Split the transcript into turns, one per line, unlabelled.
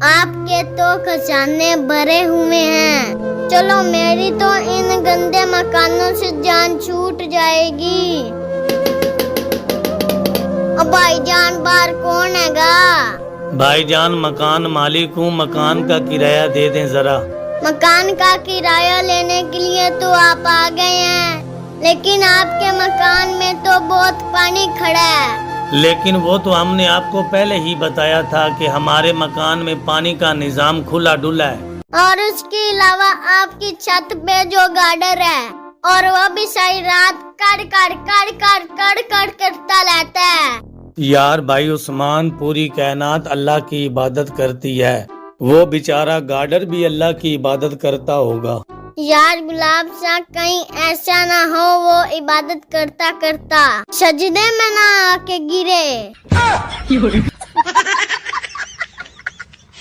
आपके तो खजाने भरे हुए हैं। चलो मेरी तो इन गंदे मकानों से जान छूट जाएगी। अब भाईजान बाहर कौन हैगा?
भाईजान मकान मालिक हूँ, मकान का किराया दे दें जरा।
मकान का किराया लेने के लिए तो आप आ गए हैं, लेकिन आपके मकान में तो बहुत पानी खड़ा है।
लेकिन वो तो हमने आपको पहले ही बताया था कि हमारे मकान में पानी का निजाम खुला डुला है।
और उसके अलावा आपकी छत पे जो गार्डर है, और वो भी सारी रात कड़ करता रहता है।
यार भाई उस्मान, पूरी कायनात अल्लाह की इबादत करती है, वो बेचारा गार्डर भी अल्लाह की इबादत करता होगा।
यार गुलाब सा, कहीं ऐसा ना हो वो इबादत करता करता सजदे में ना आके गिरे।